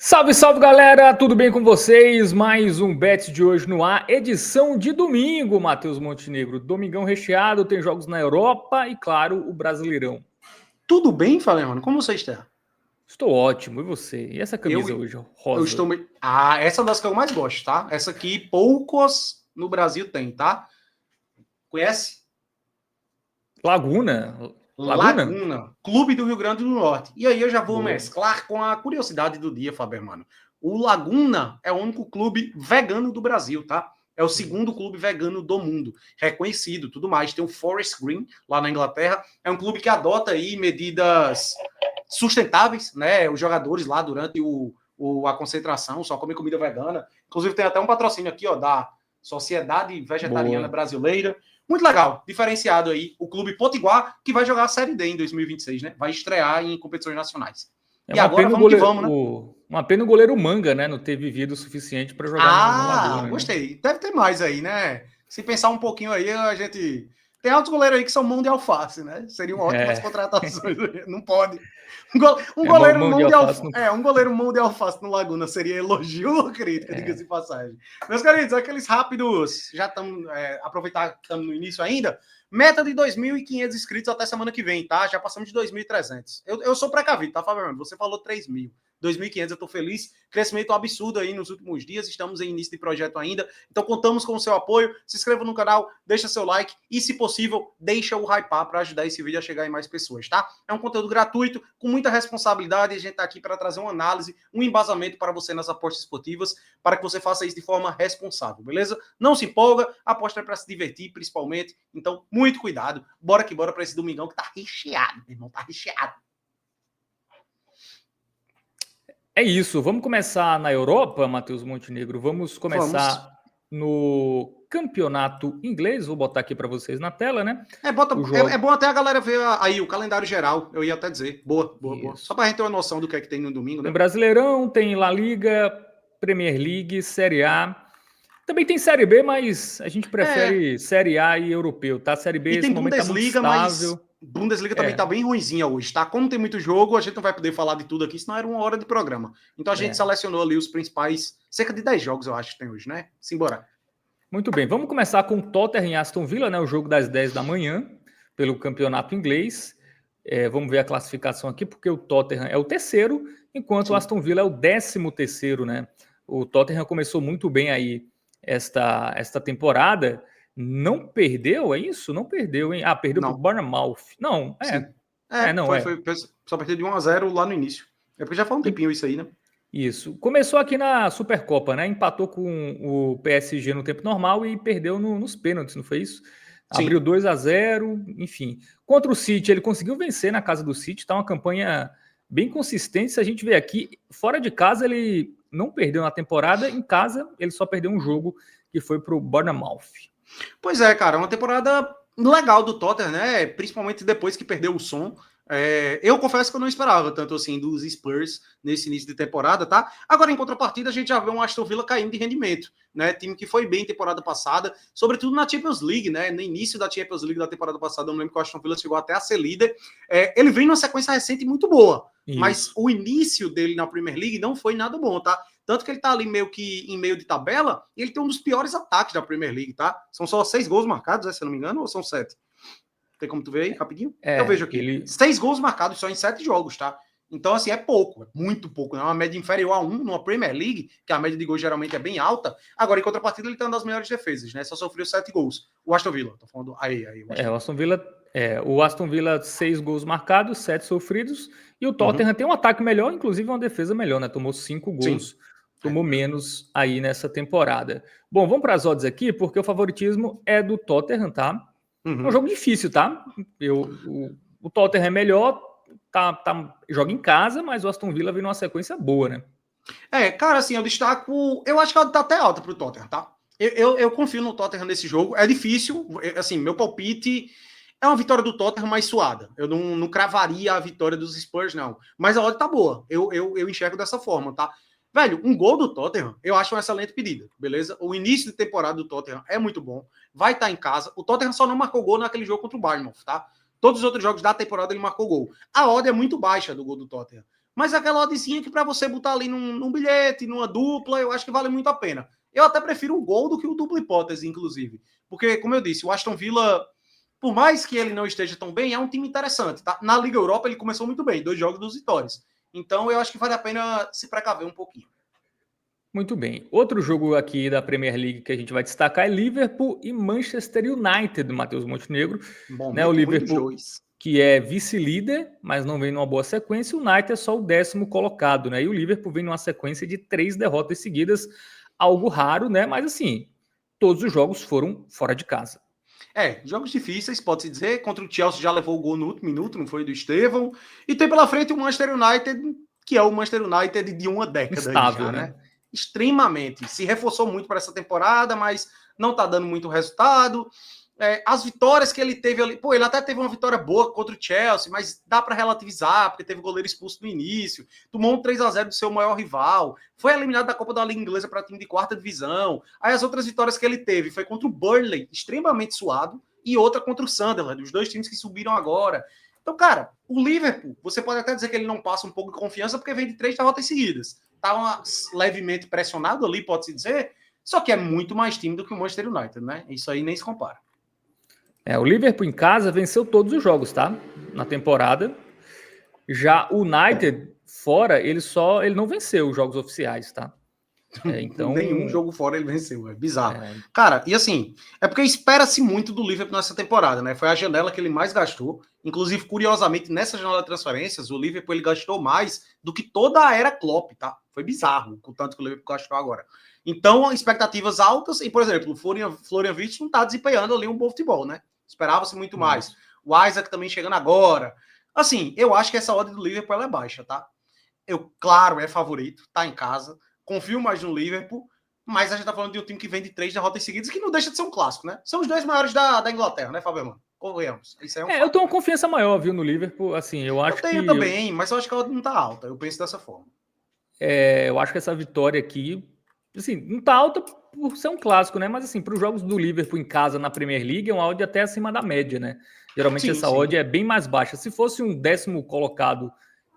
Salve, salve galera, tudo bem com vocês? Mais um Bet de hoje no ar, edição de domingo, Matheus Montenegro. Domingão recheado, tem jogos na Europa e, claro, o Brasileirão. Tudo bem, Falemano? Como você está? Estou ótimo, e você? E essa camisa hoje, Eu rosa? estou. Essa é uma das que eu mais gosto, tá? Essa aqui poucos no Brasil tem, tá? Conhece? Laguna? Laguna? Laguna, Clube do Rio Grande do Norte. E aí eu já vou Boa. mesclar com a curiosidade do dia, Fabermano. O Laguna é o único clube vegano do Brasil, tá? É o segundo clube vegano do mundo, reconhecido, tudo mais. Tem o Forest Green lá na Inglaterra. É um clube que adota aí medidas sustentáveis, né? Os jogadores lá durante a concentração só comem comida vegana. Inclusive tem até um patrocínio aqui, ó, da Sociedade Vegetariana Boa. Brasileira. Muito legal, diferenciado aí, o Clube Potiguar, que vai jogar a Série D em 2026, né? Vai estrear em competições nacionais. É E uma agora pena vamos que vamos, né? uma pena o goleiro Manga, né? Não ter vivido o suficiente para jogar no Laguna, né? Gostei. Deve ter mais aí, né? Se pensar um pouquinho aí, a gente. Tem outros goleiros aí que são mão de alface, né? Seriam ótimas É, contratações. Não pode. Um é goleiro mão de mão de alface alface. no... Um goleiro mão de alface no Laguna seria elogio ou crítica, diga-se de passagem. Meus queridos, aqueles rápidos. Já estamos. Aproveitar que estamos no início ainda. Meta de 2.500 inscritos até semana que vem, tá? Já passamos de 2.300. Eu sou precavido, tá, Fabiano? Você falou 3.000. 2.500, eu estou feliz. Crescimento absurdo aí nos últimos dias. Estamos em início de projeto ainda. Então, contamos com o seu apoio. Se inscreva no canal, deixa seu like e, se possível, deixa o hypar para ajudar esse vídeo a chegar em mais pessoas, tá? É um conteúdo gratuito, com muita responsabilidade. E a gente está aqui para trazer uma análise, um embasamento para você nas apostas esportivas, para que você faça isso de forma responsável, beleza? Não se empolga, aposta é para se divertir, principalmente. Então, muito cuidado. Bora que bora para esse domingão que tá recheado, meu irmão, tá recheado. É isso, vamos começar na Europa, Matheus Montenegro. Vamos Vamos. começar no campeonato inglês. Vou botar aqui para vocês na tela, né? É bom até a galera ver aí o calendário geral, eu ia até dizer. Boa, boa, boa. Só Isso. pra gente ter uma noção do que é que tem no domingo, Tem né? Brasileirão, tem La Liga, Premier League, Série A. Também tem Série B, mas a gente É, prefere Série A e europeu, tá? Série B, e esse tem momento tá muito Bundesliga, mas estável. Bundesliga também tá É, bem ruinzinha hoje, tá? Como tem muito jogo, a gente não vai poder falar de tudo aqui, senão era uma hora de programa. Então a gente é. selecionou ali os principais, cerca de 10 jogos, eu acho que tem hoje, né? Simbora. Muito bem, vamos começar com Tottenham e Aston Villa, né? O jogo das 10 da manhã, pelo campeonato inglês. Vamos ver a classificação aqui, porque o Tottenham é o terceiro, enquanto o Sim. Aston Villa é o 13º, né? O Tottenham começou muito bem aí esta temporada. Não perdeu, é isso? Não perdeu, hein? Ah, perdeu para o Não, Bournemouth. Não, sim. não Foi, é. foi só partir de 1-0 lá no início. É porque já foi um E- tempinho isso aí, né? Isso. Começou aqui na Supercopa, né? Empatou com o PSG no tempo normal e perdeu nos pênaltis, não foi isso? Abriu Sim. 2-0, enfim. Contra o City, ele conseguiu vencer na casa do City, tá uma campanha bem consistente. Se a gente vê aqui, fora de casa ele não perdeu na temporada, em casa ele só perdeu um jogo que foi para o Bournemouth. Pois é, cara, uma temporada legal do Tottenham, né? Principalmente depois que perdeu o som. Eu confesso que eu não esperava tanto assim dos Spurs nesse início de temporada, tá? Agora, em contrapartida, a gente já vê um Aston Villa caindo de rendimento, né? Time que foi bem temporada passada, sobretudo na Champions League, né? No início da Champions League da temporada passada, eu me lembro que o Aston Villa chegou até a ser líder. Ele vem numa sequência recente muito boa, mas Isso. o início dele na Premier League não foi nada bom, tá? Tanto que ele tá ali meio que em meio de tabela e ele tem um dos piores ataques da Premier League, tá? São só 6 gols marcados, se eu não me engano, ou são 7? Tem como tu ver aí, rapidinho? Eu vejo aqui. Ele 6 gols marcados só em 7 jogos, tá? Então, assim, é pouco, é muito pouco. É uma média inferior a 1 numa Premier League, que a média de gols geralmente é bem alta. Agora, em contrapartida, ele tem uma das melhores defesas, né? Só sofreu 7 gols. O Aston Villa, tô falando. O Aston o Villa. Aston Villa, o Aston Villa 6 gols marcados, 7 sofridos, e o Uhum. Tottenham tem um ataque melhor, inclusive uma defesa melhor, né? Tomou 5 Sim. gols, tomou menos aí nessa temporada. Bom, vamos para as odds aqui, porque o favoritismo é do Tottenham, tá? É um Uhum. jogo difícil, tá? O Tottenham é melhor, joga em casa, mas o Aston Villa vem numa sequência boa, né? Cara, assim, eu destaco. Eu acho que ela tá até alta pro Tottenham, tá? Eu confio no Tottenham nesse jogo. É difícil. Assim, meu palpite é uma vitória do Tottenham mais suada. Eu não cravaria a vitória dos Spurs, não. Mas a odd tá boa. Eu enxergo dessa forma, tá? Velho, um gol do Tottenham, eu acho uma excelente pedida, beleza? O início de temporada do Tottenham é muito bom. Vai estar em casa. O Tottenham só não marcou gol naquele jogo contra o Bournemouth, tá? Todos os outros jogos da temporada ele marcou gol. A odd é muito baixa do gol do Tottenham. Mas aquela oddzinha que para você botar ali num bilhete, numa dupla, eu acho que vale muito a pena. Eu até prefiro o gol do que o dupla hipótese, inclusive. Porque, como eu disse, o Aston Villa, por mais que ele não esteja tão bem, é um time interessante. Tá? Na Liga Europa ele começou muito bem, 2 jogos, 2 vitórias. Então eu acho que vale a pena se precaver um pouquinho. Muito bem. Outro jogo aqui da Premier League que a gente vai destacar é Liverpool e Manchester United, do Matheus Montenegro. Né? O Liverpool, que é vice-líder, mas não vem numa boa sequência. O United é só o 10º colocado, né? E o Liverpool vem numa sequência de 3 derrotas seguidas, algo raro, né? Mas assim, todos os jogos foram fora de casa. Jogos difíceis, pode-se dizer. Contra o Chelsea já levou o gol no último minuto, não foi do Estevão. E tem pela frente o Manchester United, que é o Manchester United de uma década. Estável, já, né? Extremamente. Se reforçou muito para essa temporada, mas não está dando muito resultado. As vitórias que ele teve ali, ele até teve uma vitória boa contra o Chelsea, mas dá para relativizar, porque teve goleiro expulso no início, tomou um 3-0 do seu maior rival, foi eliminado da Copa da Liga Inglesa para time de 4ª divisão. Aí as outras vitórias que ele teve foi contra o Burnley, extremamente suado, e outra contra o Sunderland, os 2 times que subiram agora. Então, cara, o Liverpool, você pode até dizer que ele não passa um pouco de confiança, porque vem de 3 derrotas seguidas. Tá levemente pressionado ali, pode-se dizer, só que é muito mais time do que o Manchester United, né? Isso aí nem se compara. O Liverpool em casa venceu todos os jogos, tá? Na temporada. Já o United fora, ele não venceu os jogos oficiais, tá? Então... Nenhum jogo fora ele venceu, é bizarro. Cara, e assim, é porque espera-se muito do Liverpool nessa temporada, né? Foi a janela que ele mais gastou. Inclusive, curiosamente, nessa janela de transferências, o Liverpool ele gastou mais do que toda a era Klopp, tá? Foi bizarro o tanto que o Liverpool gastou agora. Então, expectativas altas, e, por exemplo, o Florian Wirtz não tá desempenhando ali um bom futebol, né? Esperava-se muito mais. O Isaac também chegando agora. Assim, eu acho que essa odd do Liverpool ela é baixa, tá? Claro, é favorito, tá em casa. Confio mais no Liverpool, mas a gente tá falando de um time que vem de 3 derrotas seguidas, que não deixa de ser um clássico, né? São os 2 maiores da Inglaterra, né, Fabiano? Corremos. Isso é eu tenho uma confiança maior, viu, no Liverpool. Assim, eu acho tenho também, mas eu acho que a odd não tá alta. Eu penso dessa forma. Eu acho que essa vitória aqui, assim, não tá alta por ser um clássico, né? Mas assim, para os jogos do Liverpool em casa na Premier League, é uma odd até acima da média, né? Geralmente essa odd é bem mais baixa. Se fosse um 10º colocado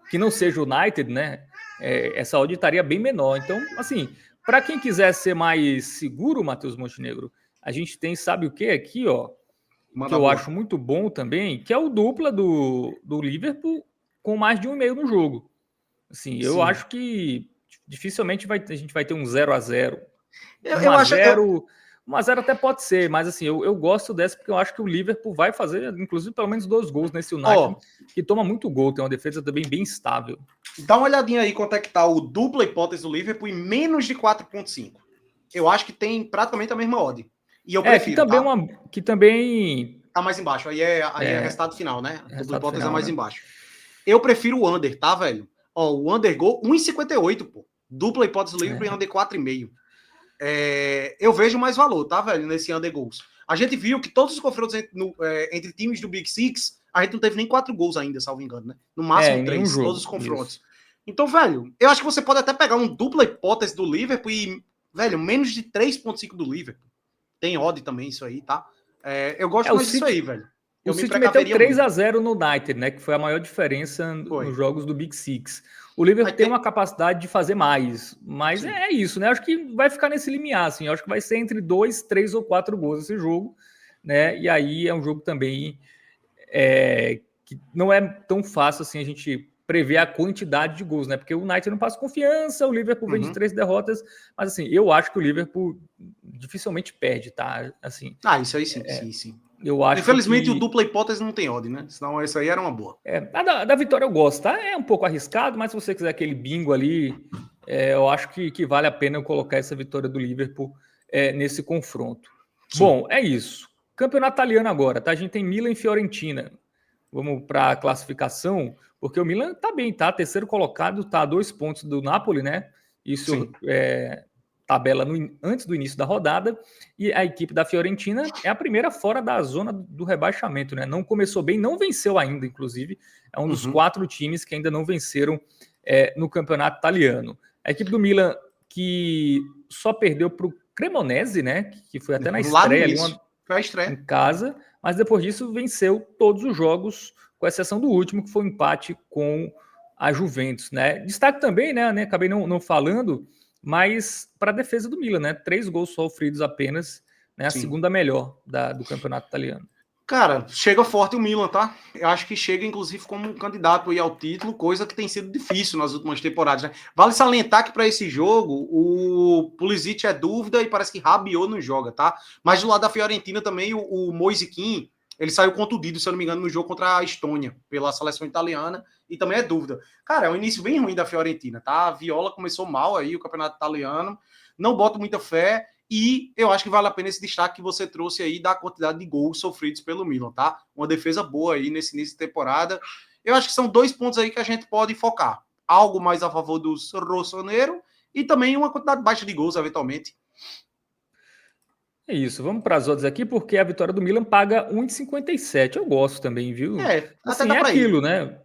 que não seja o United, né? Essa odd estaria bem menor. Então, assim, para quem quiser ser mais seguro, Matheus Montenegro, a gente tem, sabe o que aqui, ó? Que eu acho muito bom também, que é o dupla do Liverpool com mais de 1,5 no jogo. Assim, eu acho que dificilmente a gente vai ter um 0-0. 1-0 até pode ser, mas assim, eu gosto dessa porque eu acho que o Liverpool vai fazer, inclusive, pelo menos 2 gols nesse United, que toma muito gol, tem uma defesa também bem estável. Dá uma olhadinha aí quanto é que tá o dupla hipótese do Liverpool em menos de 4,5. Eu acho que tem praticamente a mesma odd. E eu prefiro, que também tá mais embaixo. Aí é resultado final, né? A dupla hipótese final, é mais embaixo. Eu prefiro o under, tá, velho? O under gol, 1,58, pô. Dupla hipótese do Liverpool em under 4,5. Eu vejo mais valor, tá, velho, nesse under gols. A gente viu que todos os confrontos entre times do Big Six, a gente não teve nem 4 gols ainda, salvo engano, né? No máximo 3, todos os confrontos. Isso. Então, velho, eu acho que você pode até pegar um dupla hipótese do Liverpool e, velho, menos de 3,5 do Liverpool. Tem odd também isso aí, tá? Eu gosto mais disso aí, velho. O City meteu 3-0 no United, né? Que foi a maior diferença nos jogos do Big Six. O Liverpool tem uma capacidade de fazer mais, mas é isso, né? Acho que vai ficar nesse limiar, assim. Acho que vai ser entre 2, 3 ou 4 gols esse jogo, né? E aí é um jogo também que não é tão fácil assim a gente prever a quantidade de gols, né? Porque o United não passa confiança, o Liverpool vem de 3 derrotas, mas assim, eu acho que o Liverpool dificilmente perde, tá? Assim. Isso aí sim, sim. Eu acho Infelizmente, o dupla hipótese não tem odd, né? Senão essa aí era uma boa. A da vitória eu gosto, tá? É um pouco arriscado, mas se você quiser aquele bingo ali, eu acho que vale a pena eu colocar essa vitória do Liverpool nesse confronto. Sim. Bom, é isso. Campeonato italiano agora, tá? A gente tem Milan e Fiorentina. Vamos para a classificação, porque o Milan tá bem, tá? Terceiro colocado, tá a 2 pontos do Napoli, né? Isso tabela antes do início da rodada, e a equipe da Fiorentina é a primeira fora da zona do rebaixamento, né? Não começou bem, não venceu ainda, inclusive, é um dos 4 times que ainda não venceram no campeonato italiano. A equipe do Milan, que só perdeu para o Cremonese, né? Que foi até na estreia, em casa, mas depois disso venceu todos os jogos, com exceção do último, que foi um empate com a Juventus, né? Destaque também, né? Acabei não falando, mas para a defesa do Milan, né? 3 gols sofridos apenas, né? A Sim. segunda melhor do campeonato italiano. Cara, chega forte o Milan, tá? Eu acho que chega, inclusive, como um candidato aí ao título, coisa que tem sido difícil nas últimas temporadas, né? Vale salientar que para esse jogo, o Pulisic é dúvida e parece que Rabiot não joga, tá? Mas do lado da Fiorentina também, o Moise Kean, ele saiu contundido, se eu não me engano, no jogo contra a Estônia, pela seleção italiana, e também é dúvida. Cara, é um início bem ruim da Fiorentina, tá? A Viola começou mal aí, o campeonato italiano, não boto muita fé, e eu acho que vale a pena esse destaque que você trouxe aí da quantidade de gols sofridos pelo Milan, tá? Uma defesa boa aí nesse início de temporada. Eu acho que são 2 pontos aí que a gente pode focar. Algo mais a favor dos rossoneiros e também uma quantidade baixa de gols, eventualmente. É isso, vamos para as odds aqui, porque a vitória do Milan paga 1,57. Eu gosto também, viu? Até Assim, dá é para ir. aquilo, né?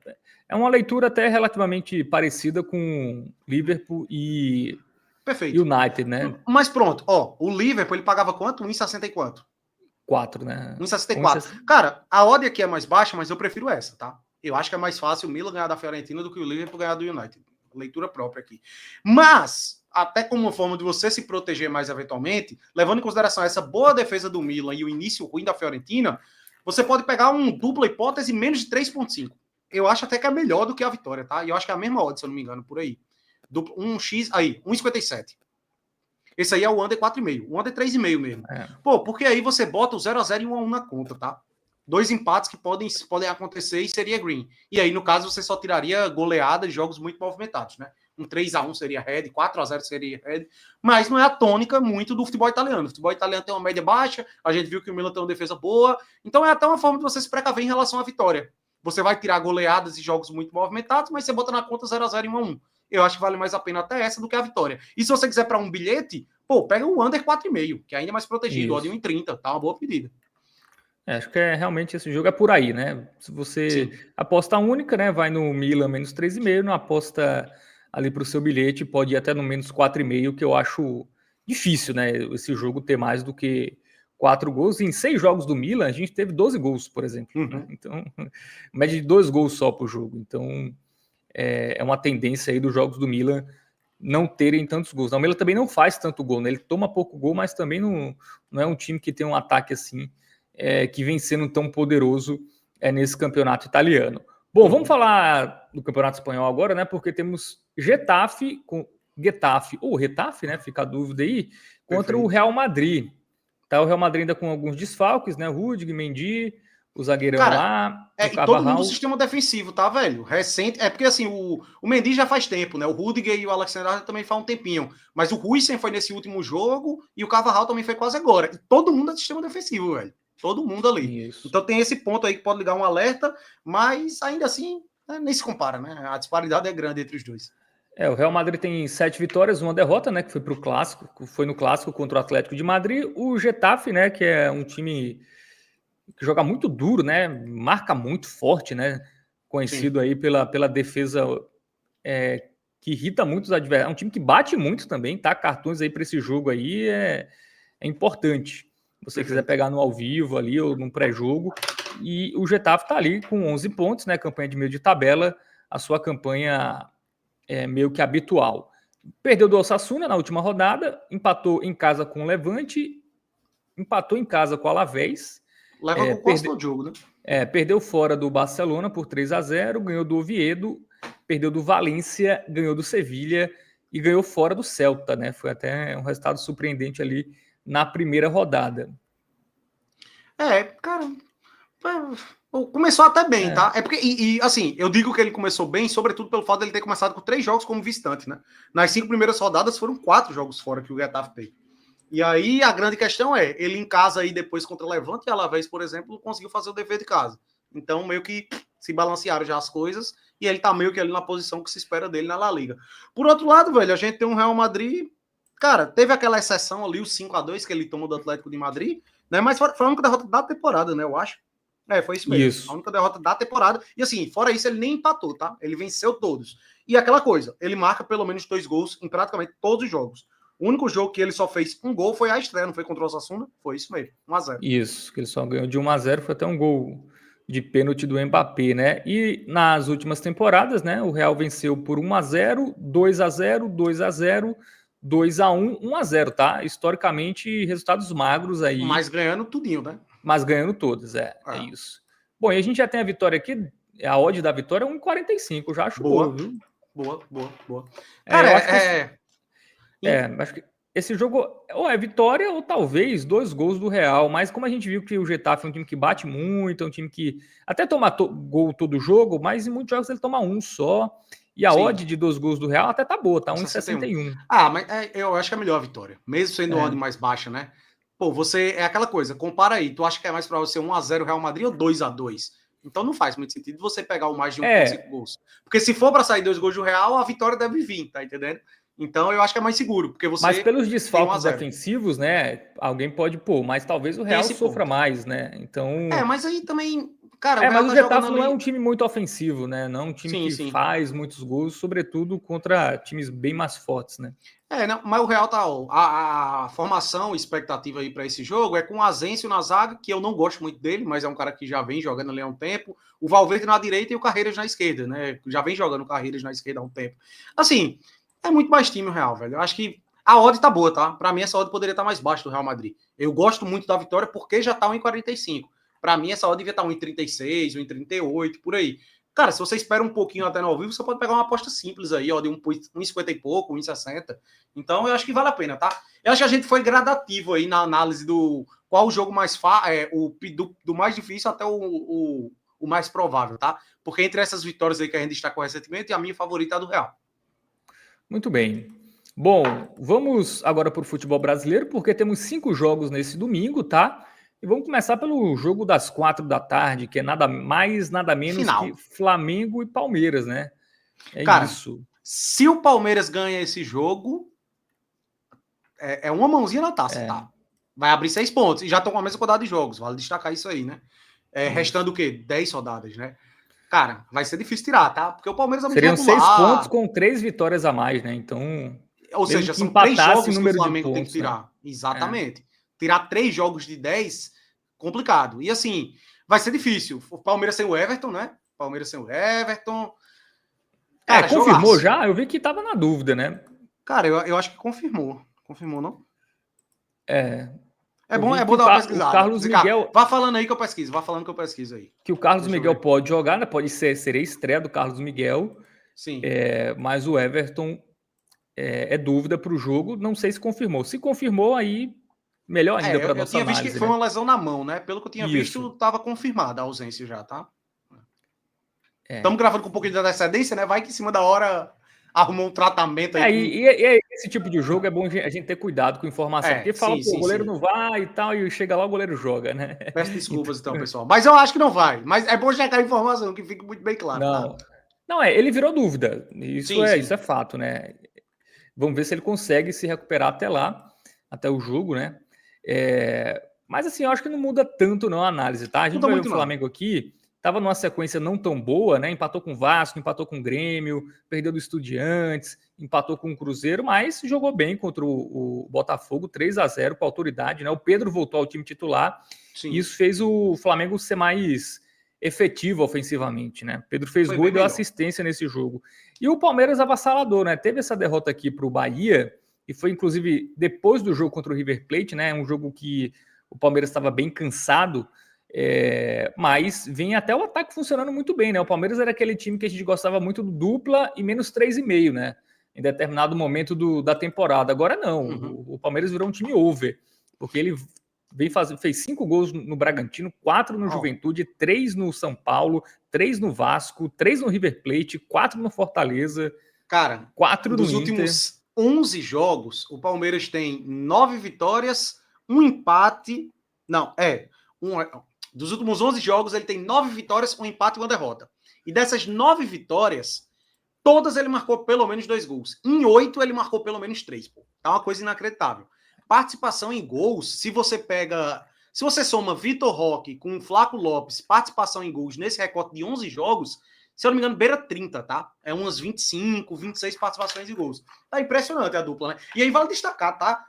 É uma leitura até relativamente parecida com Liverpool e Perfeito. United, né? Mas pronto, ó, o Liverpool ele pagava quanto? 1,60 e quanto? 4, né? 1,64. Cara, a odd aqui é mais baixa, mas eu prefiro essa, tá? Eu acho que é mais fácil o Milan ganhar da Fiorentina do que o Liverpool ganhar do United. Leitura própria aqui. Mas, até como uma forma de você se proteger mais eventualmente, levando em consideração essa boa defesa do Milan e o início ruim da Fiorentina, você pode pegar um dupla hipótese menos de 3,5. Eu acho até que é melhor do que a vitória, tá? E eu acho que é a mesma odd, se eu não me engano, por aí. Um X, aí, 1,57. Esse aí é o under 4,5. O under 3,5 mesmo. Pô, porque aí você bota o 0-0 e 1-1 na conta, tá? 2 empates que podem acontecer e seria green. E aí, no caso, você só tiraria goleada de jogos muito movimentados, né? Um 3-1 seria red, 4-0 seria red. Mas não é a tônica muito do futebol italiano. O futebol italiano tem uma média baixa, a gente viu que o Milan tem uma defesa boa. Então é até uma forma de você se precaver em relação à vitória. Você vai tirar goleadas de jogos muito movimentados, mas você bota na conta 0-0 e 1-1. Eu acho que vale mais a pena até essa do que a vitória. E se você quiser para um bilhete, pô, pega o under 4,5, que é ainda mais protegido, ó, de 1,30, tá uma boa pedida. Acho que realmente esse jogo é por aí, né? Se você aposta única, né? Vai no Milan menos 3,5, não aposta ali para o seu bilhete, pode ir até no menos 4,5, que eu acho difícil, né? Esse jogo ter mais do que 4 gols. Em 6 jogos do Milan, a gente teve 12 gols, por exemplo. Né? Então, média de 2 gols só por jogo. Então, é uma tendência aí dos jogos do Milan não terem tantos gols. O Milan também não faz tanto gol, né? Ele toma pouco gol, mas também não é um time que tem um ataque assim, que vem sendo tão poderoso nesse campeonato italiano. Bom, vamos falar do campeonato espanhol agora, né? Porque temos Getafe ou Retafe, né? Fica a dúvida aí, contra o Real Madrid. Tá o Real Madrid ainda com alguns desfalques, né? Rudiger, Mendy, o zagueirão lá, o e todo mundo Carvajal. do sistema defensivo, tá, velho? Recente. É porque assim, o Mendy já faz tempo, né? O Rudiger e o Alexander também faz um tempinho. Mas o Huijsen foi nesse último jogo e o Carvajal também foi quase agora. E todo mundo é do sistema defensivo, velho. Todo mundo ali. Isso. Então tem esse ponto aí que pode ligar um alerta, mas ainda assim, nem se compara, né? A disparidade é grande entre os dois. O Real Madrid tem 7 vitórias, uma derrota, né? Que foi pro Clássico, foi no Clássico contra o Atlético de Madrid. O Getafe, né? Que é um time que joga muito duro, né? Marca muito forte, né? Conhecido aí pela defesa que irrita muito os adversários. É um time que bate muito também, tá? Cartões aí para esse jogo aí é importante. Se você quiser pegar no ao vivo ali ou num pré-jogo. E o Getafe tá ali com 11 pontos, né? Campanha de meio de tabela, a sua campanha meio que habitual. Perdeu do Osasuna na última rodada, empatou em casa com o Levante, empatou em casa com o Alavés. Leva com quase todo jogo, né? Perdeu fora do Barcelona por 3-0, ganhou do Oviedo, perdeu do Valência, ganhou do Sevilha e ganhou fora do Celta, né? Foi até um resultado surpreendente ali na primeira rodada. Cara, começou até bem, tá? É porque, assim, eu digo que ele começou bem, sobretudo pelo fato de ele ter começado com 3 jogos como visitante, né? Nas 5 primeiras rodadas foram 4 jogos fora que o Getafe teve. E aí a grande questão é, ele em casa aí depois contra o Levante e Alavés, por exemplo, conseguiu fazer o dever de casa. Então meio que se balancearam já as coisas e ele tá meio que ali na posição que se espera dele na La Liga. Por outro lado, velho, a gente tem um Real Madrid, cara, teve aquela exceção ali, o 5-2 que ele tomou do Atlético de Madrid, né? Mas foi a única derrota da temporada, né, eu acho. Foi isso mesmo. Isso. A única derrota da temporada. E assim, fora isso, ele nem empatou, tá? Ele venceu todos. E aquela coisa, ele marca pelo menos 2 gols em praticamente todos os jogos. O único jogo que ele só fez um gol foi a estreia, não foi contra o Osasuna? Foi isso mesmo, 1-0. Isso, que ele só ganhou de 1-0, foi até um gol de pênalti do Mbappé, né? E nas últimas temporadas, né, o Real venceu por 1-0, 2-0, 2-0, 2-1, 1-0, tá? Historicamente, resultados magros aí, Mas ganhando tudinho, né? mas ganhando todas, é isso. Bom, e a gente já tem a vitória aqui, a odd da vitória é 1,45, eu já acho boa, Boa, viu? boa. É, Cara, eu acho que acho que esse jogo ou é vitória ou talvez 2 gols do Real, mas como a gente viu que o Getafe é um time que bate muito, é um time que até toma gol todo jogo, mas em muitos jogos ele toma um só. E a sim, odd de 2 gols do Real até tá boa, tá 1,61. 1,61. Mas eu acho que é melhor a vitória. Mesmo sendo É. odd mais baixa, né? Pô, você é aquela coisa, compara aí. Tu acha que é mais provável ser 1-0 Real Madrid ou 2-2? Então não faz muito sentido você pegar o mais de 1,5 É, gols. Porque se for para sair 2 gols do Real, a vitória deve vir, tá entendendo? Então eu acho que é mais seguro, porque mas você pelos tem desfalques 1-0. defensivos, né, alguém pode pôr, mas talvez o Tem Real esse sofra ponto. mais, né? Então, Mas aí também, cara, o mas Real o tá jogando Getafe não é um ali. time muito ofensivo, né? Não é um time Sim, que sim. faz muitos gols, sobretudo contra times bem mais fortes, né? Não, mas o Real tá. Ó, a formação, expectativa aí para esse jogo é com o Asensio na zaga, que eu não gosto muito dele, mas é um cara que já vem jogando ali há um tempo. O Valverde na direita e o Carreiras na esquerda, né? Já vem jogando Carreiras na esquerda há um tempo. Assim, é muito mais time o Real, velho. Eu acho que a odd tá boa, tá? Para mim, essa odd poderia estar mais baixa do Real Madrid. Eu gosto muito da vitória porque já tá 1,45. Para mim, essa odd devia estar 1,36, 1,38, por aí. Cara, se você espera um pouquinho até no ao vivo, você pode pegar uma aposta simples aí, ó, de 1,50 e pouco, 1,60. Então, eu acho que vale a pena, tá? Eu acho que a gente foi gradativo aí na análise do qual o jogo mais fácil, do mais difícil até o mais provável, tá? Porque entre essas vitórias aí que a gente destacou recentemente, a minha favorita é a do Real. Muito bem. Bom, vamos agora para o futebol brasileiro, porque temos 5 jogos nesse domingo, tá? E vamos começar pelo jogo das 4 da tarde, que é nada mais, nada menos que Final. Flamengo e Palmeiras, né? É Cara, isso. se o Palmeiras ganha esse jogo, é uma mãozinha na taça, É, tá? Vai abrir 6 pontos. E já estão com a mesma rodada de jogos. Vale destacar isso aí, né? isso. Restando o quê? 10 rodadas, né? Cara, vai ser difícil tirar, tá? Porque o Palmeiras é muito Seriam 6 pontos regular. com 3 vitórias a mais, né? Então, Ou mesmo seja, que são 3 empatasse o jogos que o número de Flamengo tem que pontos, né? tirar. É. Exatamente. Tirar 3 jogos de 10, complicado. E assim, vai ser difícil. O Palmeiras sem o Everton, né? Palmeiras sem o Everton. Cara, Confirmou jogaço. já? Eu vi que estava na dúvida, né? Cara, eu acho que confirmou. Confirmou, não? É, É eu bom, vi é que bom dar uma o pesquisada. Carlos Zica, Miguel, vá falando aí que eu pesquiso. Vá falando que eu pesquiso aí. que o Carlos Deixa eu Miguel ver. pode jogar, né? Pode ser a estreia do Carlos Miguel, Sim. mas o Everton é dúvida para o jogo. Não sei se confirmou. Se confirmou, aí melhor ainda para Eu nossa tinha visto que análise, foi né? uma lesão na mão, né? Pelo que eu tinha Isso. visto, estava confirmada a ausência já, tá? É. Estamos gravando com um pouquinho de antecedência, né? Vai que em cima da hora arrumou um tratamento aí com. Esse tipo de jogo é bom a gente ter cuidado com informação, porque fala, Sim, pô, o sim, goleiro sim. não vai e tal, e chega lá o goleiro joga, né? Peço Então, desculpas então, pessoal. Mas eu acho que não vai. Mas é bom checar a informação, que fique muito bem claro, tá? não. Não, ele virou dúvida. Sim, Isso é sim. fato, né? Vamos ver se ele consegue se recuperar até lá, até o jogo, né? Mas assim, eu acho que não muda tanto não a análise, tá? A Não gente tô vai ver o muito, não. Flamengo aqui, estava numa sequência não tão boa, né? Empatou com o Vasco, empatou com o Grêmio, perdeu do Estudiantes, empatou com o Cruzeiro, mas jogou bem contra o Botafogo, 3-0 com autoridade, né? O Pedro voltou ao time titular e Sim. isso fez o Flamengo ser mais efetivo ofensivamente, né? Pedro fez Foi gol bem e deu melhor. assistência nesse jogo. E o Palmeiras avassalador, né? Teve essa derrota aqui para o Bahia, e foi inclusive depois do jogo contra o River Plate, né? Um jogo que o Palmeiras estava bem cansado, mas vem até o ataque funcionando muito bem, né? O Palmeiras era aquele time que a gente gostava muito do dupla e menos 3,5, né? Em determinado momento da temporada. Agora não, Uhum. o Palmeiras virou um time over, porque ele fez 5 gols no Bragantino, 4 no Juventude, 3 no São Paulo, 3 no Vasco, 3 no River Plate, 4 no Fortaleza, Cara, 4 no dos Inter. últimos 11 jogos, o Palmeiras tem 9 vitórias, um empate. Não, um, dos últimos 11 jogos, ele tem 9 vitórias, um empate e uma derrota. E dessas 9 vitórias, todas ele marcou pelo menos 2 gols. Em 8, ele marcou pelo menos 3. Pô. Tá uma coisa inacreditável. Participação em gols, se você pega. Se você soma Vitor Roque com o Flaco Lopes, participação em gols nesse recorte de 11 jogos, se eu não me engano, beira 30, tá? É umas 25, 26 participações em gols. Tá impressionante a dupla, né? E aí vale destacar, tá?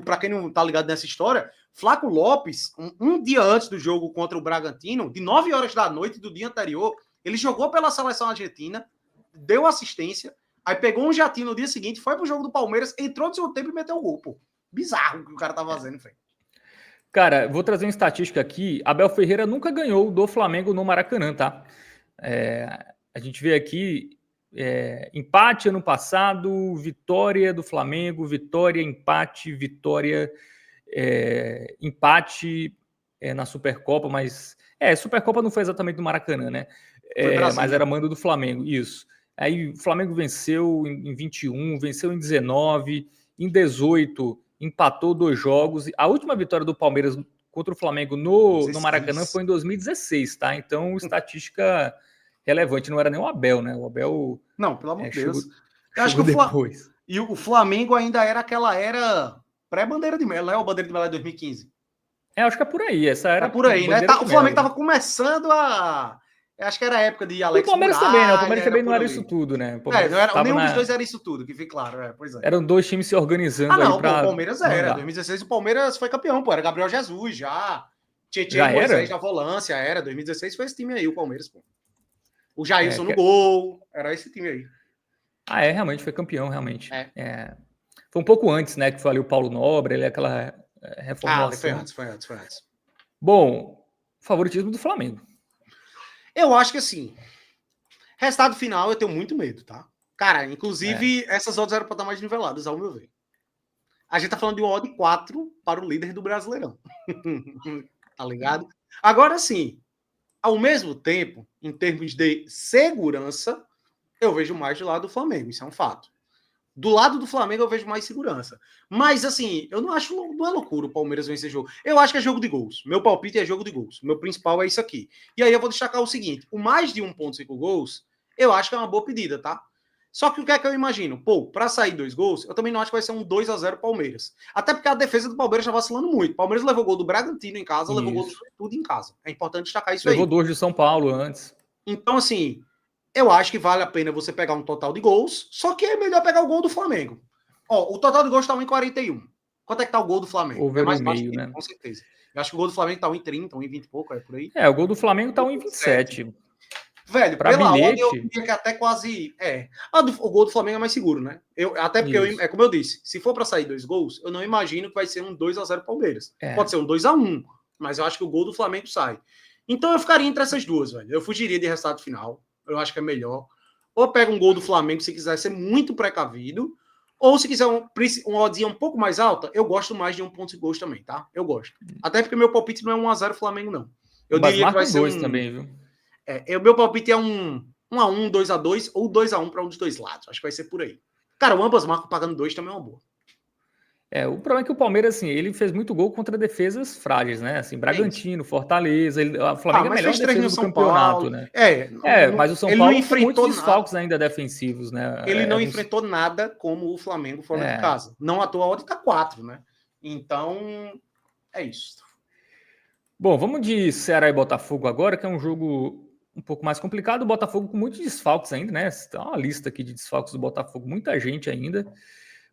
Para quem não tá ligado nessa história, Flaco Lopes, um dia antes do jogo contra o Bragantino, de 9 horas da noite do dia anterior, ele jogou pela seleção argentina, deu assistência, aí pegou um jatinho no dia seguinte, foi pro jogo do Palmeiras, entrou no segundo tempo e meteu o gol, pô. Bizarro o que o cara tá fazendo, velho. Cara, vou trazer uma estatística aqui. Abel Ferreira nunca ganhou do Flamengo no Maracanã, tá? A gente vê aqui empate ano passado, vitória do Flamengo, vitória, empate, vitória, empate na Supercopa, mas Supercopa não foi exatamente do Maracanã, né? Mas era mando do Flamengo, isso. Aí o Flamengo venceu em 21, venceu em 19, em 18 empatou 2 jogos. A última vitória do Palmeiras contra o Flamengo no Maracanã foi em 2016, tá? Então, estatística relevante. Não era nem o Abel, né? O Abel... Não, pelo amor de Deus. Eu acho que depois. E o Flamengo ainda era aquela era pré-bandeira de Melo, né? Ou bandeira de Melo de 2015? Acho que é por aí. Essa era por aí, né? O Flamengo tava começando a... Acho que era a época de Alex Muralha. O Palmeiras Muralha, também, né? O Palmeiras também não era isso tudo, né? Nenhum dos dois era isso tudo, que fique claro. Pois é. Eram 2 times se organizando o Palmeiras era. Em 2016 o Palmeiras foi campeão, pô. Era Gabriel Jesus já. Tietchan e Moisés na volância, era. 2016 foi esse time aí, o Palmeiras, pô. O Jailson no gol. Era esse time aí. Realmente foi campeão, realmente. Foi um pouco antes, né? Que foi ali o Paulo Nobre, ele aquela reformulação. Foi antes. Bom, favoritismo do Flamengo. Eu acho que assim, resultado final eu tenho muito medo, tá? Cara, inclusive essas odds eram para estar mais niveladas, ao meu ver. A gente tá falando de uma odd 4 para o líder do Brasileirão. Tá ligado? Agora sim, ao mesmo tempo, em termos de segurança, eu vejo mais do lado do Flamengo, isso é um fato. Do lado do Flamengo eu vejo mais segurança. Mas, assim, eu não acho, não é loucura o Palmeiras vencer jogo. Eu acho que é jogo de gols. Meu palpite é jogo de gols. Meu principal é isso aqui. E aí eu vou destacar o seguinte, o mais de 1,5 gols, eu acho que é uma boa pedida, tá? Só que o que é que eu imagino? Pô, pra sair 2 gols, eu também não acho que vai ser um 2-0 Palmeiras. Até porque a defesa do Palmeiras tá vacilando muito. O Palmeiras levou gol do Bragantino em casa, levou gol do tudo em casa. É importante destacar isso aí. Levou 2 de São Paulo antes. Então, assim... Eu acho que vale a pena você pegar um total de gols, só que é melhor pegar o gol do Flamengo. Ó, o total de gols tá 1,41. Quanto é que tá o gol do Flamengo? Over mais baixo, né? Com certeza. Eu acho que o gol do Flamengo tá 1,30, 1,20 e pouco, por aí. O gol do Flamengo tá 1,27. Velho, pra pela bilhete... ordem, eu diria que até quase... o gol do Flamengo é mais seguro, né? Até porque, como eu disse, se for pra sair 2 gols, eu não imagino que vai ser um 2-0 Palmeiras. Pode ser um 2-1, mas eu acho que o gol do Flamengo sai. Então eu ficaria entre essas duas, velho. Eu fugiria de resultado final. Eu acho que é melhor. Ou pega um gol do Flamengo se quiser ser muito precavido, ou se quiser uma oddzinha um pouco mais alta, eu gosto mais de 1,5 gols também, tá? Eu gosto. Até porque meu palpite não é 1-0 Flamengo, não. Eu diria que vai ser 2 também, viu? O meu palpite é 1-1, 2-2 ou 2-1 para um dos dois lados. Acho que vai ser por aí. Cara, o ambas marcam pagando 2 também é uma boa. O problema é que o Palmeiras, assim, ele fez muito gol contra defesas frágeis, né? Assim, Bragantino, Fortaleza, o Flamengo é a melhor defesa do campeonato, né? Mas o São Paulo não tem muitos desfalques ainda defensivos, né? Ele não enfrentou nada como o Flamengo fora de casa. Não à toa, a odd tá 4, né? Então, é isso. Bom, vamos de Ceará e Botafogo agora, que é um jogo um pouco mais complicado. O Botafogo com muitos desfalques ainda, né? Tem uma lista aqui de desfalques do Botafogo, muita gente ainda.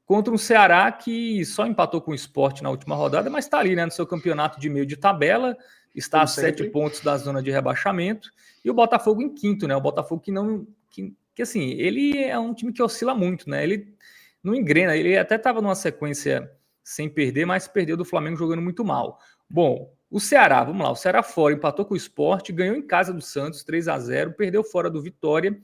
Contra um Ceará que só empatou com o Sport na última rodada, mas está ali, né, no seu campeonato de meio de tabela, está a 7 pontos da zona de rebaixamento, e o Botafogo em quinto, né? O Botafogo que assim, ele é um time que oscila muito, né? Ele não engrena, ele até estava numa sequência sem perder, mas perdeu do Flamengo jogando muito mal. Bom, o Ceará, vamos lá, o Ceará fora empatou com o Sport, ganhou em casa do Santos 3-0, perdeu fora do Vitória,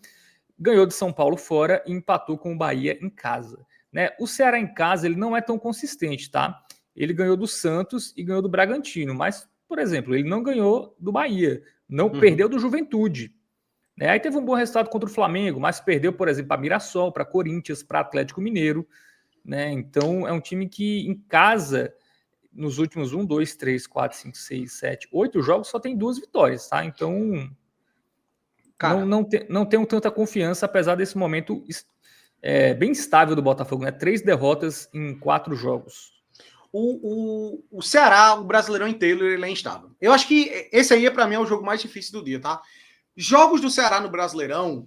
ganhou de São Paulo fora e empatou com o Bahia em casa. Né? O Ceará em casa ele não é tão consistente, tá? Ele ganhou do Santos e ganhou do Bragantino, mas, por exemplo, ele não ganhou do Bahia, não perdeu do Juventude. Né? Aí teve um bom resultado contra o Flamengo, mas perdeu, por exemplo, para Mirassol, para Corinthians, para Atlético Mineiro. Né? Então é um time que em casa, nos últimos 1, 2, 3, 4, 5, 6, 7, 8 jogos só tem 2 vitórias, tá? Então não tenho tanta confiança, apesar desse momento bem estável do Botafogo, né? 3 derrotas em 4 jogos. O Ceará, o Brasileirão inteiro, ele é instável. Eu acho que esse aí, para mim, é o jogo mais difícil do dia, tá? Jogos do Ceará no Brasileirão,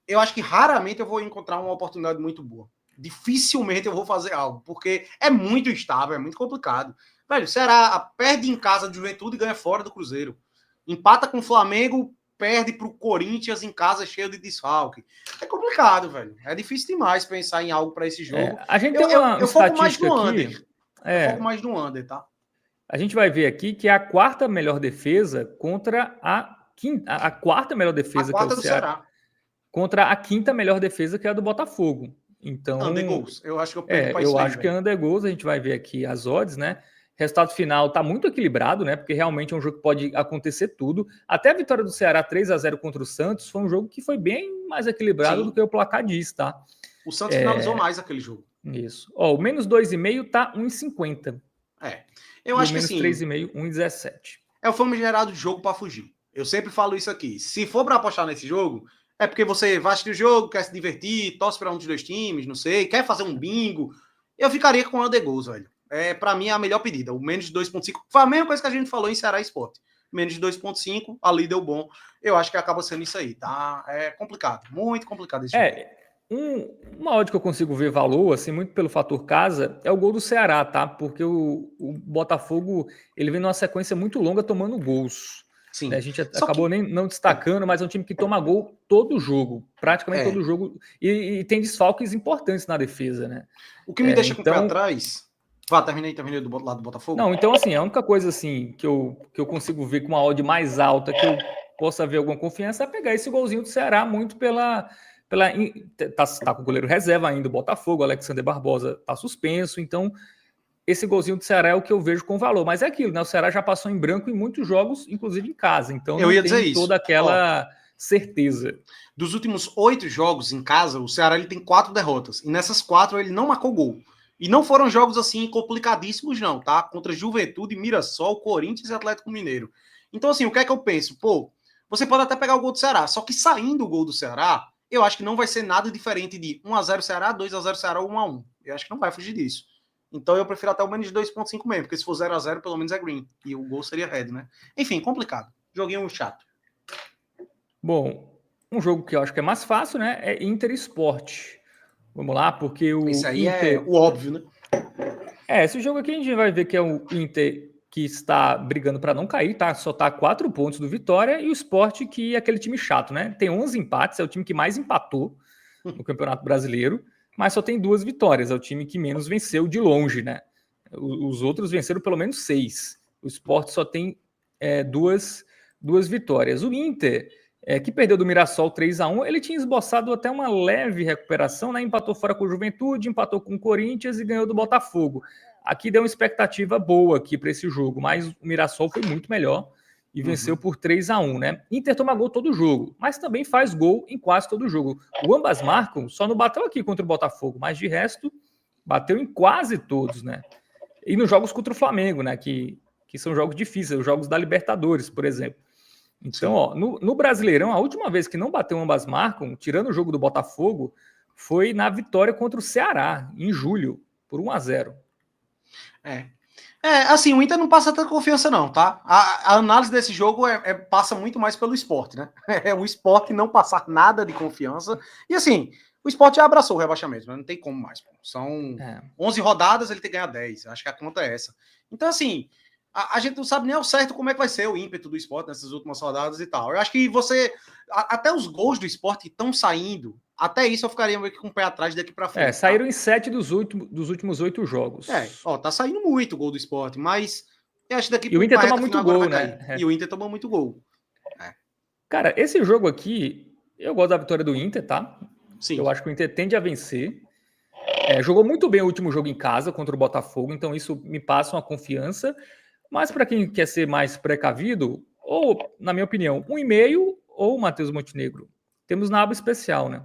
eu acho que raramente eu vou encontrar uma oportunidade muito boa dificilmente eu vou fazer algo, porque é muito instável, é muito complicado. Velho, o Ceará perde em casa do Juventude e ganha fora do Cruzeiro. Empata com o Flamengo, perde para o Corinthians em casa cheio de desfalque. É complicado, velho. É difícil demais pensar em algo para esse jogo. A gente tem uma eu foco mais estatística no aqui. under. Eu foco mais no under, tá? A gente vai ver aqui que é a quarta melhor defesa contra a quinta, a quarta melhor defesa, que é o Ceará, contra a quinta melhor defesa, que é a do Botafogo. Então, under goals. Eu acho que eu perco para isso eu aí, acho que é under goals. A gente vai ver aqui as odds, né? Resultado final está muito equilibrado, né? Porque realmente é um jogo que pode acontecer tudo. Até a vitória do Ceará 3-0 contra o Santos foi um jogo que foi bem mais equilibrado do que o placar diz, tá? O Santos finalizou mais aquele jogo. Isso. Ó, o menos 2,5 tá 1,50. Eu acho que menos assim, 3,5, 1,17. É o famigerado jogo para fugir. Eu sempre falo isso aqui. Se for para apostar nesse jogo, é porque você vai assistir o jogo, quer se divertir, torce para um dos dois times, não sei, quer fazer um bingo. Eu ficaria com o under goals, velho. Para mim é a melhor pedida. O menos de 2,5 foi a mesma coisa que a gente falou em Ceará Sport. Menos de 2,5, ali deu bom. Eu acho que acaba sendo isso aí, tá? É complicado, muito complicado esse jogo. Uma odd que eu consigo ver valor, assim, muito pelo fator casa, é o gol do Ceará, tá? Porque o Botafogo, ele vem numa sequência muito longa tomando gols. Sim. Né? A gente acabou nem não destacando, mas é um time que toma gol todo jogo, praticamente todo jogo, e tem desfalques importantes na defesa, né? O que me deixa com o pé atrás... terminei do lado do Botafogo. Não, então assim, a única coisa assim que eu consigo ver com uma odd mais alta, que eu possa ver alguma confiança, é pegar esse golzinho do Ceará muito tá com o goleiro reserva ainda, o Botafogo, o Alexander Barbosa tá suspenso, então esse golzinho do Ceará é o que eu vejo com valor, mas é aquilo, né? O Ceará já passou em branco em muitos jogos, inclusive em casa, então eu ia dizer isso. Toda aquela certeza. Dos últimos 8 jogos em casa, o Ceará ele tem 4 derrotas, e nessas 4 ele não marcou gol. E não foram jogos assim complicadíssimos não, tá? Contra Juventude, Mirassol, Corinthians e Atlético Mineiro. Então assim, o que é que eu penso? Pô, você pode até pegar o gol do Ceará, só que saindo o gol do Ceará, eu acho que não vai ser nada diferente de 1-0 Ceará, 2-0 Ceará ou 1-1. Eu acho que não vai fugir disso. Então eu prefiro até o menos de 2,5 mesmo, porque se for 0-0, pelo menos é green. E o gol seria red, né? Enfim, complicado. Joguinho chato. Bom, um jogo que eu acho que é mais fácil, né? É Inter Sport. Vamos lá, porque o Esse aí Inter... é o óbvio, né? Esse jogo aqui a gente vai ver que é o Inter que está brigando para não cair, tá? Só tá a 4 pontos do Vitória, e o Sport, que é aquele time chato, né? Tem 11 empates, é o time que mais empatou no Campeonato Brasileiro, mas só tem 2 vitórias, é o time que menos venceu de longe, né? Os outros venceram pelo menos 6. O Sport só tem duas vitórias. O Inter, que perdeu do Mirassol 3-1, ele tinha esboçado até uma leve recuperação, né? Empatou fora com o Juventude, empatou com o Corinthians e ganhou do Botafogo. Aqui deu uma expectativa boa aqui para esse jogo, mas o Mirassol foi muito melhor e venceu por 3-1, né? Inter toma gol todo jogo, mas também faz gol em quase todo jogo. O ambas marcam, só não bateu aqui contra o Botafogo, mas de resto bateu em quase todos, né? E nos jogos contra o Flamengo, né? Que são jogos difíceis, os jogos da Libertadores, por exemplo. Então, ó, no Brasileirão, a última vez que não bateu ambas marcam, tirando o jogo do Botafogo, foi na vitória contra o Ceará, em julho, por 1-0. Assim, o Inter não passa tanta confiança não, tá? A análise desse jogo passa muito mais pelo esporte, né? É o esporte não passar nada de confiança. E assim, o esporte já abraçou o rebaixamento, né? Não tem como mais. Pô. São 11 rodadas, ele tem que ganhar 10. Acho que a conta é essa. Então, assim, a gente não sabe nem ao certo como é que vai ser o ímpeto do esporte nessas últimas rodadas e tal. Eu acho que até os gols do esporte estão saindo. Até isso eu ficaria meio que com o pé atrás daqui pra frente. Saíram em 7 dos últimos 8 jogos. Tá saindo muito o gol do esporte, mas eu acho que daqui e o Inter toma muito gol, né? E o Inter toma muito gol. Cara, esse jogo aqui, eu gosto da vitória do Inter, tá? Sim. Eu acho que o Inter tende a vencer. Jogou muito bem o último jogo em casa contra o Botafogo, então isso me passa uma confiança. Mas para quem quer ser mais precavido, ou, na minha opinião, 1,5 ou o Matheus Montenegro. Temos na aba especial, né?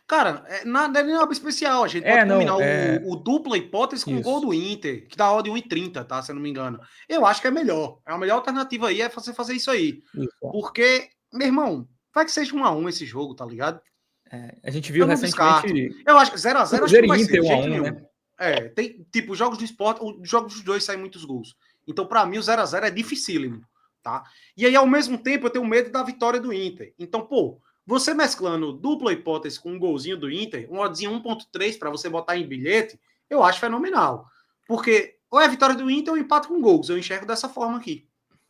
Cara, não é nem aba especial. A gente pode combinar o dupla hipótese com o gol do Inter, que dá odd 1,30, tá? Se eu não me engano. Eu acho que é melhor. A melhor alternativa aí é você fazer isso aí. Isso. Porque, meu irmão, vai que seja 1-1 esse jogo, tá ligado? A gente viu recentemente... Eu acho que 0-0 acho que não vai ser, de jeito nenhum. Né? Tem, tipo, jogos do esporte, os jogos dos dois saem muitos gols. Então, para mim, o 0-0 é dificílimo, tá? E aí, ao mesmo tempo, eu tenho medo da vitória do Inter. Então, pô, você mesclando dupla hipótese com um golzinho do Inter, um oddzinho 1.3 para você botar em bilhete, eu acho fenomenal. Porque ou é a vitória do Inter ou empate com gols. Eu enxergo dessa forma aqui.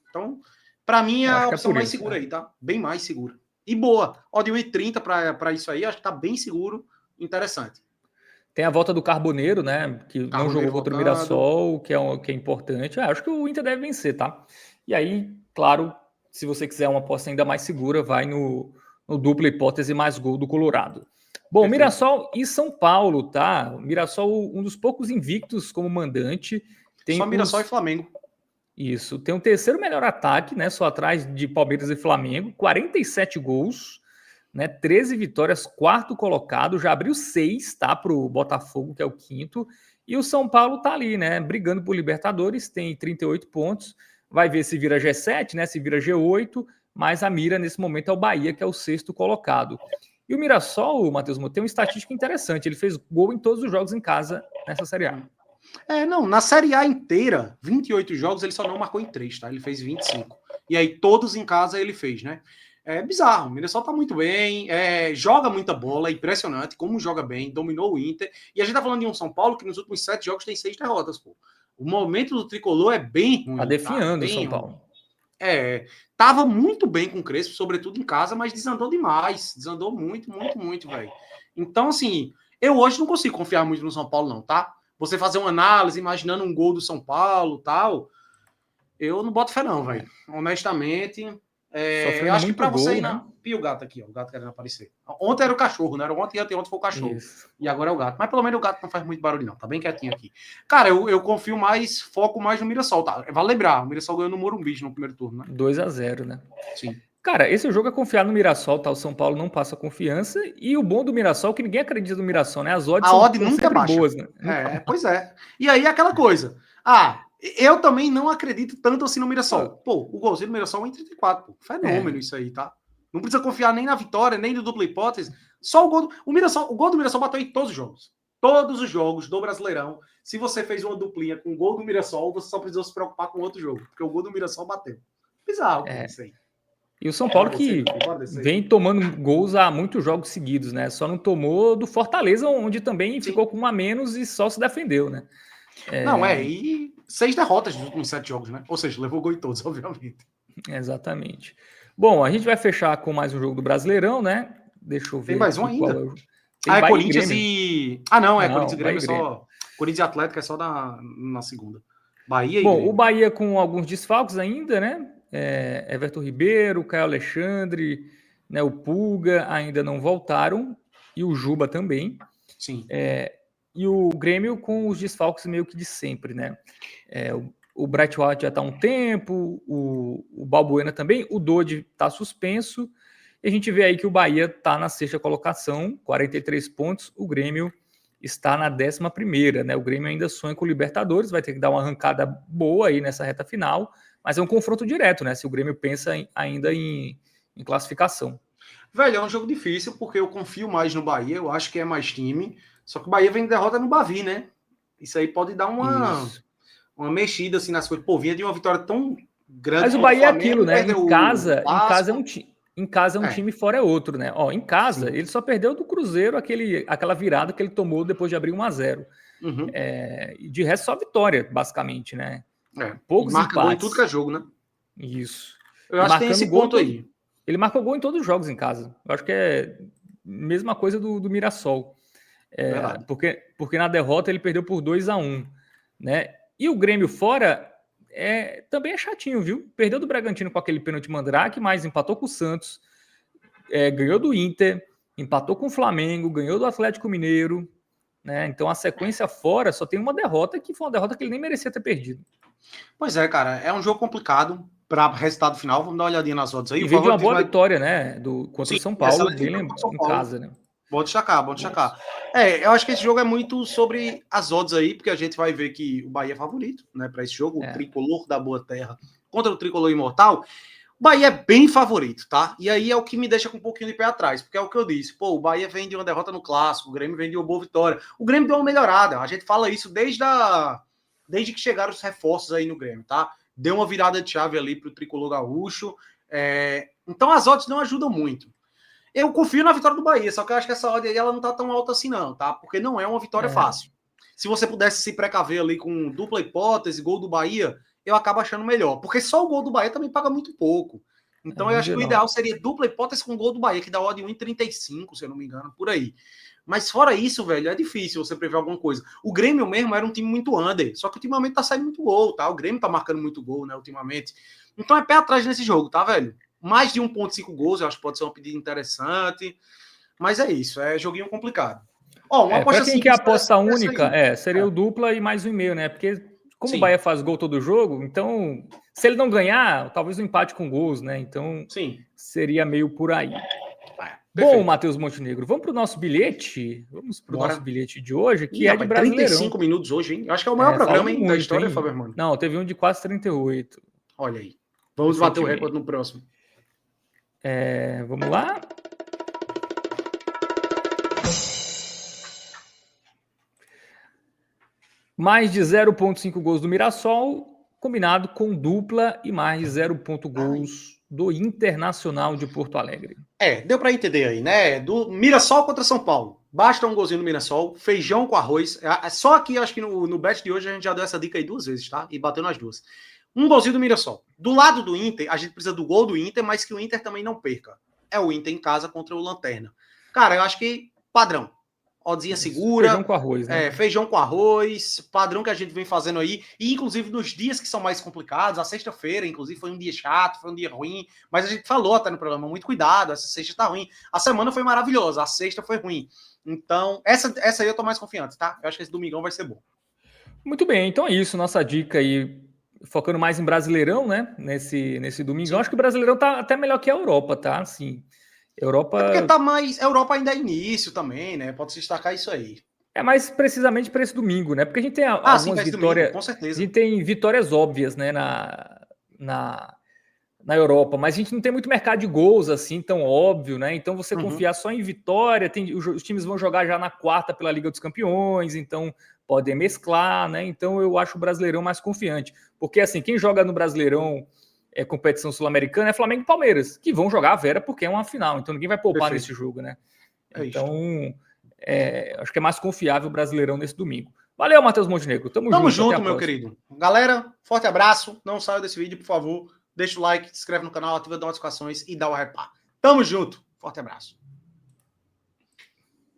Então, para mim é a opção mais segura aí, tá? Bem mais segura. E boa. Odd 1,30 para isso aí, acho que tá bem seguro. Interessante. Tem a volta do Carboneiro, né? Que não jogou contra o Mirassol, que é importante. Acho que o Inter deve vencer, tá? E aí, claro, se você quiser uma aposta ainda mais segura, vai no dupla hipótese mais gol do Colorado. Bom, perfeito. Mirassol e São Paulo, tá? Mirassol, um dos poucos invictos como mandante. Tem só Mirassol e Flamengo. Isso. Tem o terceiro melhor ataque, né? Só atrás de Palmeiras e Flamengo. 47 gols. Né, 13 vitórias, quarto colocado, já abriu 6, tá, para o Botafogo, que é o quinto, e o São Paulo tá ali, né, brigando por Libertadores, tem 38 pontos, vai ver se vira G7, né, se vira G8, mas a mira nesse momento é o Bahia, que é o sexto colocado. E o Mirassol, Matheus, tem uma estatística interessante, ele fez gol em todos os jogos em casa nessa Série A. Não, na Série A inteira, 28 jogos, ele só não marcou em 3, tá, ele fez 25, e aí todos em casa ele fez, né. É bizarro, o Mirassol tá muito bem, joga muita bola, é impressionante como joga bem, dominou o Inter, e a gente tá falando de um São Paulo que nos últimos 7 jogos tem 6 derrotas, pô. O momento do Tricolor é bem ruim. Tá definhando o São Paulo. Tava muito bem com o Crespo, sobretudo em casa, mas desandou demais, desandou muito, velho. Então, assim, eu hoje não consigo confiar muito no São Paulo não, tá? Você fazer uma análise imaginando um gol do São Paulo, tal, eu não boto fé não, velho. Honestamente... eu acho que pra você ir na... E o gato aqui, ó. O gato querendo aparecer. Ontem era o cachorro, não era ontem, e ontem foi o cachorro. Isso. E agora é o gato. Mas pelo menos o gato não faz muito barulho, não. Tá bem quietinho aqui. Cara, eu confio mais, foco mais no Mirassol, tá? Vale lembrar, o Mirassol ganhou no Morumbi no primeiro turno, né? 2-0, né? Sim. Cara, esse jogo é confiar no Mirassol, tá? O São Paulo não passa confiança. E o bom do Mirassol é que ninguém acredita no Mirassol, né? As odds são nunca baixa. Boas, né? Pois é. E aí aquela coisa. Eu também não acredito tanto assim no Mirassol. Pô, o golzinho do Mirassol é 1,34. Pô. Fenômeno isso aí, tá? Não precisa confiar nem na vitória, nem no dupla hipótese. Só o gol o gol do Mirassol bateu em todos os jogos. Todos os jogos do Brasileirão. Se você fez uma duplinha com o gol do Mirassol, você só precisou se preocupar com outro jogo. Porque o gol do Mirassol bateu. Bizarro isso aí. E o São Paulo que vem tomando gols há muitos jogos seguidos, né? Só não tomou do Fortaleza, onde também ficou com um a menos e só se defendeu, né? E 6 derrotas nos últimos 7 jogos, né? Ou seja, levou gol em todos, obviamente. Exatamente. Bom, a gente vai fechar com mais um jogo do Brasileirão, né? Deixa eu ver. Tem mais um ainda? É Corinthians e... não, Corinthians e Grêmio é só... Corinthians e Atlético é só na segunda. Bahia e Grêmio. O Bahia com alguns desfalques ainda, né? Everton Ribeiro, Caio Alexandre, né? O Pulga ainda não voltaram. E o Juba também. Sim. E o Grêmio com os desfalques meio que de sempre, né? O Bright White já está há um tempo, o Balbuena também, o Dodi está suspenso, e a gente vê aí que o Bahia está na sexta colocação, 43 pontos, o Grêmio está na 11ª, né? O Grêmio ainda sonha com o Libertadores, vai ter que dar uma arrancada boa aí nessa reta final, mas é um confronto direto, né? Se o Grêmio pensa ainda em classificação. Velho, é um jogo difícil, porque eu confio mais no Bahia, eu acho que é mais time, só que o Bahia vem de derrota no Bavi, né? Isso aí pode dar uma mexida assim nas coisas. Pô, vinha de uma vitória tão grande. Mas o Bahia é aquilo, né? Em casa é um time, fora é outro, né? Em casa, ele só perdeu do Cruzeiro aquela virada que ele tomou depois de abrir 1-0. Uhum. De resto, só vitória, basicamente, né? Poucos marca gol em tudo que é jogo, né? Isso. Eu acho que tem esse ponto aí. Ele marcou gol em todos os jogos em casa. Eu acho que é a mesma coisa do Mirassol. Porque na derrota ele perdeu por 2-1, né? E o Grêmio fora também é chatinho, viu? Perdeu do Bragantino com aquele pênalti Mandrake, mas empatou com o Santos, ganhou do Inter, empatou com o Flamengo, ganhou do Atlético Mineiro, né? Então a sequência fora só tem uma derrota, que foi uma derrota que ele nem merecia ter perdido. Pois é, cara, é um jogo complicado para resultado final. Vamos dar uma olhadinha nas odds aí. E veio de uma boa vitória, né? Contra o São Paulo, em casa, né? Bom destacar. Eu acho que esse jogo é muito sobre as odds aí, porque a gente vai ver que o Bahia é favorito, né, para esse jogo, o tricolor da Boa Terra contra o tricolor imortal. O Bahia é bem favorito, tá? E aí é o que me deixa com um pouquinho de pé atrás, porque é o que eu disse. Pô, o Bahia vem de uma derrota no Clássico, o Grêmio vem de uma boa vitória. O Grêmio deu uma melhorada. A gente fala isso desde que chegaram os reforços aí no Grêmio, tá? Deu uma virada de chave ali pro tricolor gaúcho. Então as odds não ajudam muito. Eu confio na vitória do Bahia, só que eu acho que essa odd aí ela não tá tão alta assim não, tá? Porque não é uma vitória fácil. Se você pudesse se precaver ali com dupla hipótese, gol do Bahia, eu acabo achando melhor. Porque só o gol do Bahia também paga muito pouco. Então eu acho que o ideal seria dupla hipótese com gol do Bahia, que dá odd 1,35, se eu não me engano, por aí. Mas fora isso, velho, é difícil você prever alguma coisa. O Grêmio mesmo era um time muito under, só que ultimamente tá saindo muito gol, tá? O Grêmio tá marcando muito gol, né, ultimamente. Então é pé atrás nesse jogo, tá, velho? Mais de 1,5 gols, eu acho que pode ser uma pedida interessante. Mas é isso, é joguinho complicado. Ó, uma aposta para quem quer aposta interessante única, seria o dupla e mais 1,5, né? Porque como o Bahia faz gol todo jogo, então se ele não ganhar, talvez um empate com gols, né? Então seria meio por aí. Bom, Matheus Montenegro, vamos para o nosso bilhete? Vamos para o nosso bilhete de hoje, que é de Brasileirão. 35 minutos hoje, hein? Acho que é o maior programa muito, da história, Fábio Mano. Não, teve um de quase 38. Olha aí. Vamos bater o recorde no próximo. Vamos lá. Mais de 0,5 gols do Mirassol, combinado com dupla e mais de 0,5 gols do Internacional de Porto Alegre. Deu para entender aí, né? Do Mirassol contra São Paulo. Basta um golzinho no Mirassol, feijão com arroz. Só aqui, acho que no bet de hoje a gente já deu essa dica aí 2 vezes, tá? E bateu nas duas. Um golzinho do Mirassol. Do lado do Inter, a gente precisa do gol do Inter, mas que o Inter também não perca. É o Inter em casa contra o Lanterna. Cara, eu acho que padrão. Oddzinha segura. Feijão com arroz, né? Feijão com arroz, padrão que a gente vem fazendo aí. E, inclusive, nos dias que são mais complicados, a sexta-feira, inclusive, foi um dia chato, foi um dia ruim. Mas a gente falou até no programa, muito cuidado, essa sexta tá ruim. A semana foi maravilhosa, a sexta foi ruim. Então, essa aí eu tô mais confiante, tá? Eu acho que esse domingão vai ser bom. Muito bem, então é isso. Nossa dica aí, focando mais em Brasileirão, né? Nesse domingão. Acho que o Brasileirão tá até melhor que a Europa, tá? Assim, Europa... porque tá mais... Europa ainda é início também, né? Pode se destacar isso aí. Mais precisamente para esse domingo, né? Porque a gente tem algumas vitórias... Domingo, com certeza. A gente tem vitórias óbvias, né? Na Europa, mas a gente não tem muito mercado de gols assim tão óbvio, né? Então você confiar só em vitória, os times vão jogar já na quarta pela Liga dos Campeões, então podem mesclar, né? Então eu acho o Brasileirão mais confiante, porque assim, quem joga no Brasileirão competição sul-americana é Flamengo e Palmeiras, que vão jogar a Vera porque é uma final, então ninguém vai poupar nesse jogo, né? Então acho que é mais confiável o Brasileirão nesse domingo. Valeu, Matheus Montenegro. Tamo junto, meu querido. Galera, forte abraço. Não saia desse vídeo, por favor. Deixa o like, se inscreve no canal, ativa as notificações e dá o hype. Tamo junto. Forte abraço.